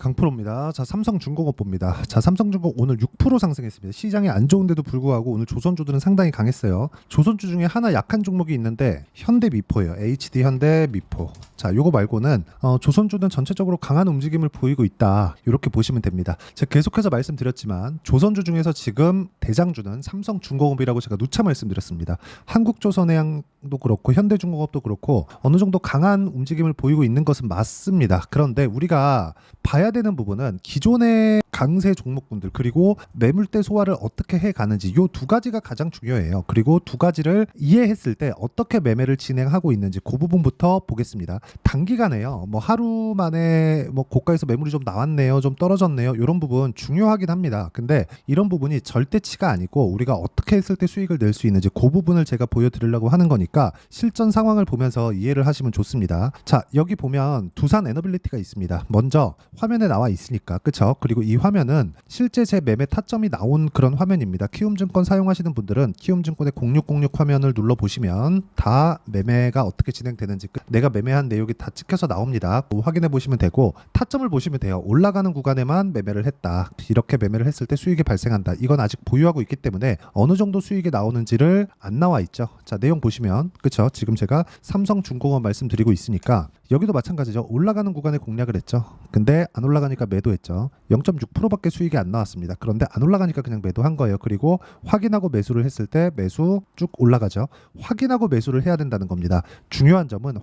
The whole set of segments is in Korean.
강프로입니다. 자, 삼성중공업 봅니다. 자, 삼성중공업 오늘 6% 상승했습니다. 시장이 안 좋은데도 불구하고 오늘 조선주들은 상당히 강했어요. 조선주 중에 하나 약한 종목이 있는데 현대미포예요. HD현대미포. 자, 요거 말고는 조선주는 전체적으로 강한 움직임을 보이고 있다. 이렇게 보시면 됩니다. 제가 계속해서 말씀드렸지만 조선주 중에서 지금 대장주는 삼성중공업이라고 제가 누차 말씀드렸습니다. 한국조선해양도 그렇고 현대중공업도 그렇고 어느 정도 강한 움직임을 보이고 있는 것은 맞습니다. 그런데 우리가 봐야 되는 부분은 기존의 강세 종목군들 그리고 매물대 소화를 어떻게 해가는지 요 두 가지가 가장 중요해요. 그리고 두 가지를 이해했을 때 어떻게 매매를 진행하고 있는지 그 부분부터 보겠습니다. 단기간에요. 뭐 하루 만에 뭐 고가에서 매물이 좀 나왔네요. 좀 떨어졌네요. 이런 부분 중요하긴 합니다. 근데 이런 부분이 절대치가 아니고 우리가 어떻게 했을 때 수익을 낼 수 있는지 그 부분을 제가 보여드리려고 하는 거니까 실전 상황을 보면서 이해를 하시면 좋습니다. 자, 여기 보면 두산 에너빌리티가 있습니다. 먼저 화면에 나와 있으니까 그쵸? 그리고 이 화면은 실제 제 매매 타점이 나온 그런 화면입니다. 키움증권 사용하시는 분들은 키움증권의 0606 화면을 눌러보시면 다 매매가 어떻게 진행되는지 내가 매매한 내용이 다 찍혀서 나옵니다. 확인해 보시면 되고 타점을 보시면 돼요. 올라가는 구간에만 매매를 했다. 이렇게 매매를 했을 때 수익이 발생한다. 이건 아직 보유하고 있기 때문에 어느 정도 수익이 나오는지를 안 나와 있죠. 자, 내용 보시면 그쵸? 지금 제가 삼성중공업 말씀드리고 있으니까 여기도 마찬가지죠. 올라가는 구간에 공략을 했죠. 근데 안 올라가니까 매도했죠. 0.6%밖에 수익이 안 나왔습니다. 그런데 안 올라가니까 그냥 매도한 거예요. 그리고 확인하고 매수를 했을 때 매수 쭉 올라가죠. 확인하고 매수를 해야 된다는 겁니다. 중요한 점은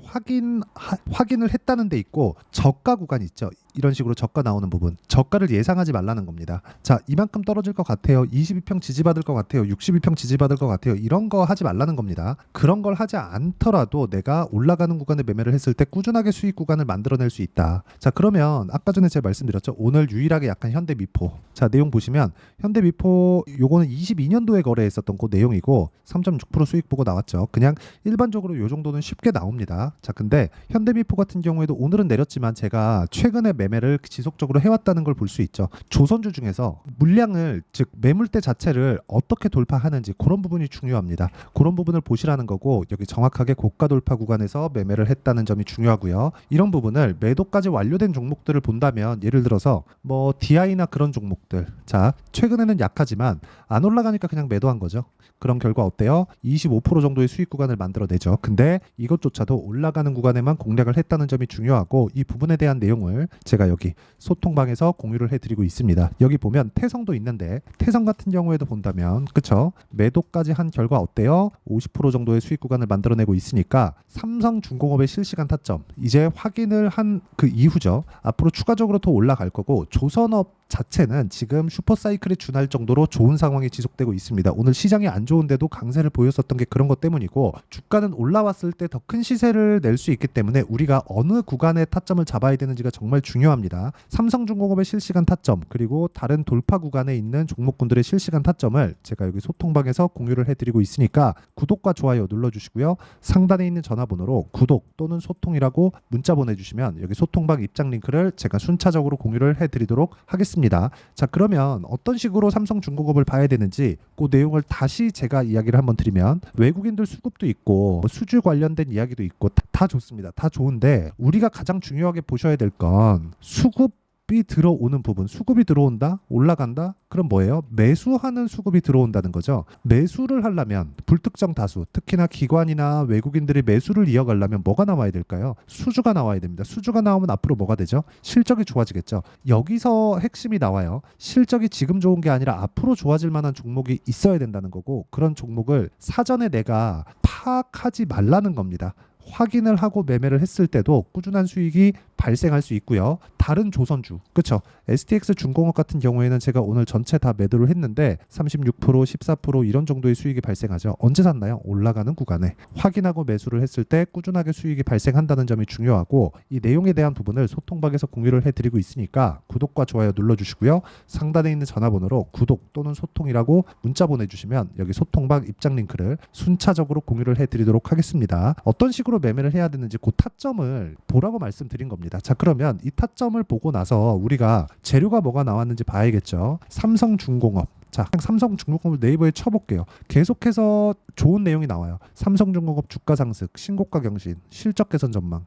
확인을 했다는 데 있고 저가 구간이 있죠. 이런 식으로 저가 나오는 부분. 저가를 예상하지 말라는 겁니다. 자, 이만큼 떨어질 것 같아요. 22평 지지받을 것 같아요. 62평 지지받을 것 같아요. 이런 거 하지 말라는 겁니다. 그런 걸 하지 않더라도 내가 올라가는 구간에 매매를 했을 때 꾸준하게 수익 구간을 만들어낼 수 있다. 자, 그러면 아까 전에 제가 말씀드렸죠. 오늘 유일하게 약한 현대미포. 자, 내용 보시면 현대미포 요거는 22년도에 거래했었던 그 내용이고 3.6% 수익 보고 나왔죠. 그냥 일반적으로 요 정도는 쉽게 나옵니다. 자, 근데 현대미포 같은 경우에도 오늘은 내렸지만 제가 최근에 매매를 지속적으로 해왔다는 걸 볼 수 있죠. 조선주 중에서 물량을 즉 매물대 자체를 어떻게 돌파하는지 그런 부분이 중요합니다. 그런 부분을 보시라는 거고 여기 정확하게 고가 돌파 구간에서 매매를 했다는 점이 중요하고요. 이런 부분을 매도까지 완료된 종목들을 본다면 예를 들어서 뭐 DI나 그런 종목들 자 최근에는 약하지만 안 올라가니까 그냥 매도한 거죠. 그런 결과 어때요? 25% 정도의 수익 구간을 만들어내죠. 근데 이것조차도 올라가는 구간에만 공략을 했다는 점이 중요하고 이 부분에 대한 내용을 제가 여기 소통방에서 공유를 해드리고 있습니다. 여기 보면 태성도 있는데 태성 같은 경우에도 본다면 그쵸? 매도까지 한 결과 어때요? 50% 정도의 수익 구간을 만들어내고 있으니까 삼성중공업의 실시간 타점 이제 확인을 한 그 이후죠. 앞으로 추가적으로 더 올라갈 거고 조선업 자체는 지금 슈퍼사이클에 준할 정도로 좋은 상황이 지속되고 있습니다. 오늘 시장이 안 좋은데도 강세를 보였었던 게 그런 것 때문이고 주가는 올라왔을 때 더 큰 시세를 낼 수 있기 때문에 우리가 어느 구간에 타점을 잡아야 되는지가 정말 중요합니다. 삼성중공업의 실시간 타점 그리고 다른 돌파 구간에 있는 종목군들의 실시간 타점을 제가 여기 소통방에서 공유를 해드리고 있으니까 구독과 좋아요 눌러주시고요. 상단에 있는 전화번호로 구독 또는 소통이라고 문자 보내주시면 여기 소통방 입장 링크를 제가 순차적으로 공유를 해드리도록 하겠습니다. 자, 그러면 어떤 식으로 삼성중공업을 봐야 되는지 그 내용을 다시 제가 이야기를 한번 드리면 외국인들 수급도 있고 수주 관련된 이야기도 있고 다 좋습니다. 다 좋은데 우리가 가장 중요하게 보셔야 될 건 수급이 들어오는 부분. 수급이 들어온다? 올라간다? 그럼 뭐예요? 매수하는 수급이 들어온다는 거죠. 매수를 하려면 불특정 다수, 특히나 기관이나 외국인들이 매수를 이어가려면 뭐가 나와야 될까요? 수주가 나와야 됩니다. 수주가 나오면 앞으로 뭐가 되죠? 실적이 좋아지겠죠. 여기서 핵심이 나와요. 실적이 지금 좋은 게 아니라 앞으로 좋아질 만한 종목이 있어야 된다는 거고 그런 종목을 사전에 내가 파악하지 말라는 겁니다. 확인을 하고 매매를 했을 때도 꾸준한 수익이 발생할 수 있고요. 다른 조선주, 그렇죠? STX 중공업 같은 경우에는 제가 오늘 전체 다 매도를 했는데 36%, 14% 이런 정도의 수익이 발생하죠. 언제 샀나요? 올라가는 구간에. 확인하고 매수를 했을 때 꾸준하게 수익이 발생한다는 점이 중요하고 이 내용에 대한 부분을 소통방에서 공유를 해드리고 있으니까 구독과 좋아요 눌러주시고요. 상단에 있는 전화번호로 구독 또는 소통이라고 문자 보내주시면 여기 소통방 입장 링크를 순차적으로 공유를 해드리도록 하겠습니다. 어떤 식으로 매매를 해야 되는지 그 타점을 보라고 말씀드린 겁니다. 자, 그러면 이 타점을 보고 나서 우리가 재료가 뭐가 나왔는지 봐야겠죠. 삼성중공업. 자, 삼성중공업을 네이버에 쳐볼게요. 계속해서 좋은 내용이 나와요. 삼성중공업 주가 상승, 신고가 경신, 실적 개선 전망.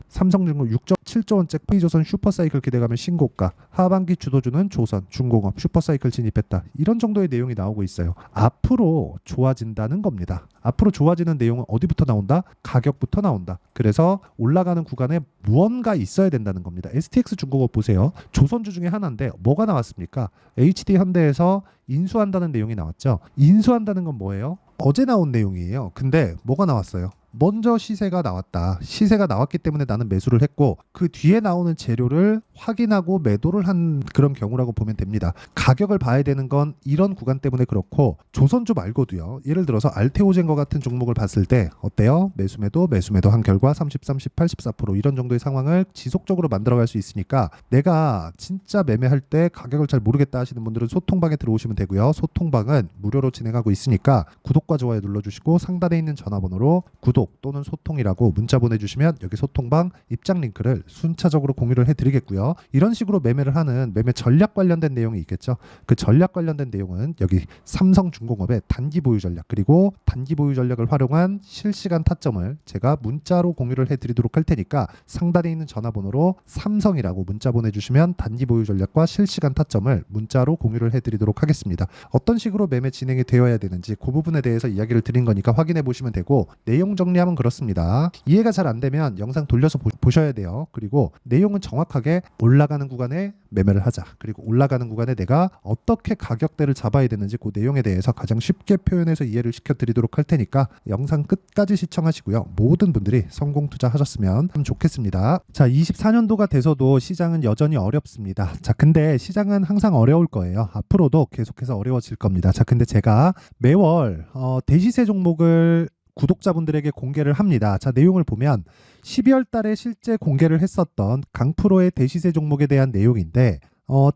삼성중공 6.7조 원째 K조선 슈퍼사이클 기대감의 신고가, 하반기 주도주는 조선, 중공업 슈퍼사이클 진입했다. 이런 정도의 내용이 나오고 있어요. 앞으로 좋아진다는 겁니다. 앞으로 좋아지는 내용은 어디부터 나온다? 가격부터 나온다. 그래서 올라가는 구간에 무언가 있어야 된다는 겁니다. STX 중공업 보세요. 조선주 중에 하나인데 뭐가 나왔습니까? HD 현대에서 인수한다는 내용이 나왔죠. 인수한다는 건 뭐예요? 어제 나온 내용이에요. 근데 뭐가 나왔어요? 먼저 시세가 나왔다. 시세가 나왔기 때문에 나는 매수를 했고 그 뒤에 나오는 재료를 확인하고 매도를 한 그런 경우라고 보면 됩니다. 가격을 봐야 되는 건 이런 구간 때문에 그렇고 조선주 말고도요. 예를 들어서 알테오젠거 같은 종목을 봤을 때 어때요? 매수매도 한 결과 30, 30, 84% 이런 정도의 상황을 지속적으로 만들어갈 수 있으니까 내가 진짜 매매할 때 가격을 잘 모르겠다 하시는 분들은 소통방에 들어오시면 되고요. 소통방은 무료로 진행하고 있으니까 구독과 좋아요 눌러주시고 상단에 있는 전화번호로 구독 또는 소통이라고 문자 보내주시면 여기 소통방 입장 링크를 순차적으로 공유를 해드리겠고요. 이런 식으로 매매를 하는 매매 전략 관련된 내용이 있겠죠. 그 전략 관련된 내용은 여기 삼성중공업의 단기 보유 전략 그리고 단기 보유 전략을 활용한 실시간 타점을 제가 문자로 공유를 해드리도록 할 테니까 상단에 있는 전화번호로 삼성이라고 문자 보내주시면 단기 보유 전략과 실시간 타점을 문자로 공유를 해드리도록 하겠습니다. 어떤 식으로 매매 진행이 되어야 되는지 그 부분에 대해서 이야기를 드린 거니까 확인해 보시면 되고 내용 정리하면 그렇습니다. 이해가 잘 안 되면 영상 돌려서 보셔야 돼요. 그리고 내용은 정확하게 올라가는 구간에 매매를 하자. 그리고 올라가는 구간에 내가 어떻게 가격대를 잡아야 되는지 그 내용에 대해서 가장 쉽게 표현해서 이해를 시켜드리도록 할 테니까 영상 끝까지 시청하시고요. 모든 분들이 성공 투자하셨으면 참 좋겠습니다. 자, 24년도가 돼서도 시장은 여전히 어렵습니다. 자, 근데 시장은 항상 어려울 거예요. 앞으로도 계속해서 어려워질 겁니다. 자, 근데 제가 매월 대시세 종목을 구독자분들에게 공개를 합니다. 자, 내용을 보면 12월 달에 실제 공개를 했었던 강프로의 대시세 종목에 대한 내용인데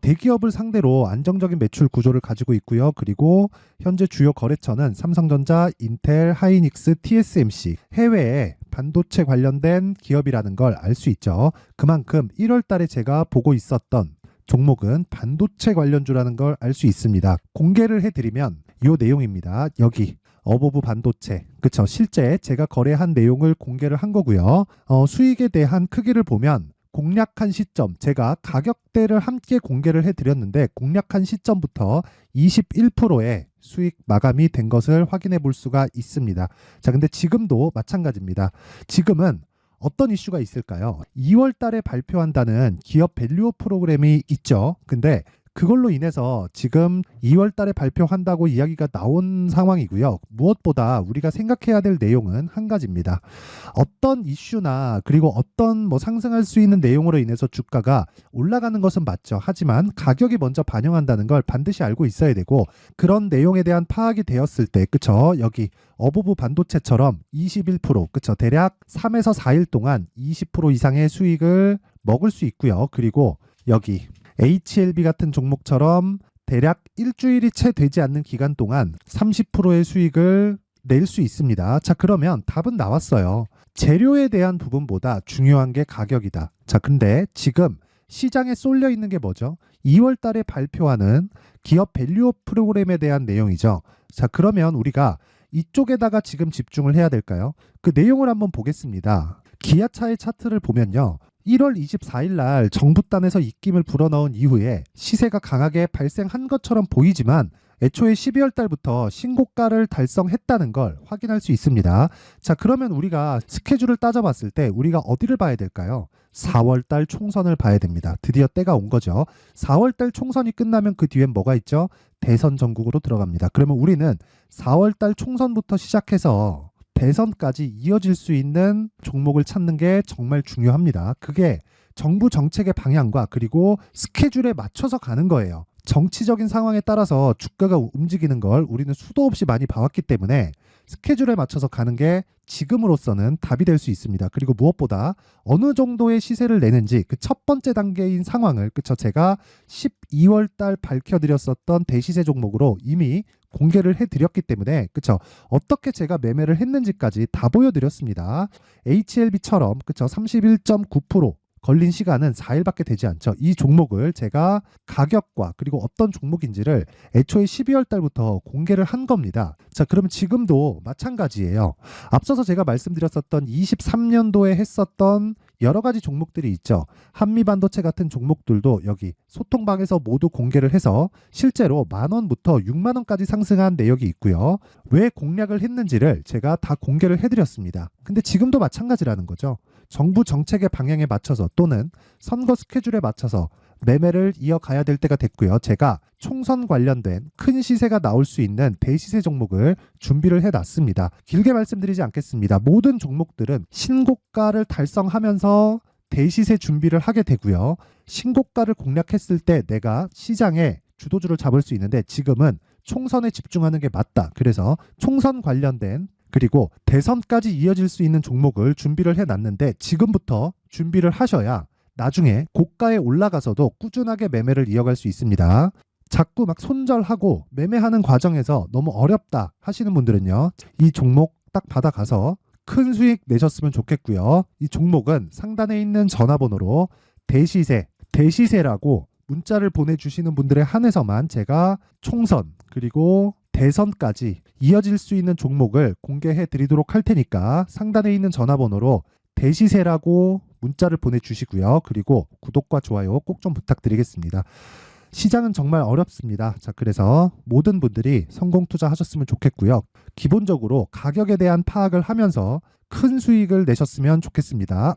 대기업을 상대로 안정적인 매출 구조를 가지고 있고요. 그리고 현재 주요 거래처는 삼성전자, 인텔, 하이닉스, TSMC, 해외에 반도체 관련된 기업이라는 걸 알 수 있죠. 그만큼 1월 달에 제가 보고 있었던 종목은 반도체 관련주라는 걸 알 수 있습니다. 공개를 해드리면 이 내용입니다. 여기 어보브 반도체, 그쵸? 실제 제가 거래한 내용을 공개를 한 거고요. 수익에 대한 크기를 보면 공략한 시점, 제가 가격대를 함께 공개를 해드렸는데 공략한 시점부터 21%의 수익 마감이 된 것을 확인해 볼 수가 있습니다. 자, 근데 지금도 마찬가지입니다. 지금은 어떤 이슈가 있을까요? 2월 달에 발표한다는 기업 밸류업 프로그램이 있죠. 근데 그걸로 인해서 지금 2월 달에 발표한다고 이야기가 나온 상황이고요. 무엇보다 우리가 생각해야 될 내용은 한 가지입니다. 어떤 이슈나 그리고 어떤 상승할 수 있는 내용으로 인해서 주가가 올라가는 것은 맞죠. 하지만 가격이 먼저 반영한다는 걸 반드시 알고 있어야 되고 그런 내용에 대한 파악이 되었을 때 그쵸? 여기 어보브 반도체처럼 21% 그쵸? 대략 3에서 4일 동안 20% 이상의 수익을 먹을 수 있고요. 그리고 여기 HLB 같은 종목처럼 대략 일주일이 채 되지 않는 기간 동안 30%의 수익을 낼 수 있습니다. 자, 그러면 답은 나왔어요. 재료에 대한 부분보다 중요한 게 가격이다. 자, 근데 지금 시장에 쏠려 있는 게 뭐죠? 2월 달에 발표하는 기업 밸류업 프로그램에 대한 내용이죠. 자, 그러면 우리가 이쪽에다가 지금 집중을 해야 될까요? 그 내용을 한번 보겠습니다. 기아차의 차트를 보면요. 1월 24일 날 정부단에서 입김을 불어넣은 이후에 시세가 강하게 발생한 것처럼 보이지만 애초에 12월 달부터 신고가를 달성했다는 걸 확인할 수 있습니다. 자, 그러면 우리가 스케줄을 따져봤을 때 우리가 어디를 봐야 될까요? 4월 달 총선을 봐야 됩니다. 드디어 때가 온 거죠. 4월 달 총선이 끝나면 그 뒤엔 뭐가 있죠? 대선 전국으로 들어갑니다. 그러면 우리는 4월 달 총선부터 시작해서 대선까지 이어질 수 있는 종목을 찾는 게 정말 중요합니다. 그게 정부 정책의 방향과 그리고 스케줄에 맞춰서 가는 거예요. 정치적인 상황에 따라서 주가가 움직이는 걸 우리는 수도 없이 많이 봐왔기 때문에 스케줄에 맞춰서 가는 게 지금으로서는 답이 될 수 있습니다. 그리고 무엇보다 어느 정도의 시세를 내는지 그 첫 번째 단계인 상황을 그쵸 제가 12월 달 밝혀드렸었던 대시세 종목으로 이미 공개를 해드렸기 때문에 그쵸 어떻게 제가 매매를 했는지까지 다 보여드렸습니다. HLB처럼 그쵸 31.9% 걸린 시간은 4일밖에 되지 않죠. 이 종목을 제가 가격과 그리고 어떤 종목인지를 애초에 12월 달부터 공개를 한 겁니다. 자, 그러면 지금도 마찬가지예요. 앞서서 제가 말씀드렸었던 23년도에 했었던 여러 가지 종목들이 있죠. 한미반도체 같은 종목들도 여기 소통방에서 모두 공개를 해서 실제로 10,000원부터 60,000원까지 상승한 내역이 있고요. 왜 공략을 했는지를 제가 다 공개를 해드렸습니다. 근데 지금도 마찬가지라는 거죠. 정부 정책의 방향에 맞춰서 또는 선거 스케줄에 맞춰서 매매를 이어가야 될 때가 됐고요. 제가 총선 관련된 큰 시세가 나올 수 있는 대시세 종목을 준비를 해놨습니다. 길게 말씀드리지 않겠습니다. 모든 종목들은 신고가를 달성하면서 대시세 준비를 하게 되고요. 신고가를 공략했을 때 내가 시장에 주도주를 잡을 수 있는데 지금은 총선에 집중하는 게 맞다. 그래서 총선 관련된 그리고 대선까지 이어질 수 있는 종목을 준비를 해놨는데 지금부터 준비를 하셔야 나중에 고가에 올라가서도 꾸준하게 매매를 이어갈 수 있습니다. 자꾸 막 손절하고 매매하는 과정에서 너무 어렵다 하시는 분들은요. 이 종목 딱 받아가서 큰 수익 내셨으면 좋겠고요. 이 종목은 상단에 있는 전화번호로 대시세라고 문자를 보내주시는 분들에 한해서만 제가 총선 그리고 대선까지 이어질 수 있는 종목을 공개해 드리도록 할 테니까 상단에 있는 전화번호로 대시세라고 문자를 보내주시고요. 그리고 구독과 좋아요 꼭 좀 부탁드리겠습니다. 시장은 정말 어렵습니다. 자, 그래서 모든 분들이 성공 투자하셨으면 좋겠고요. 기본적으로 가격에 대한 파악을 하면서 큰 수익을 내셨으면 좋겠습니다.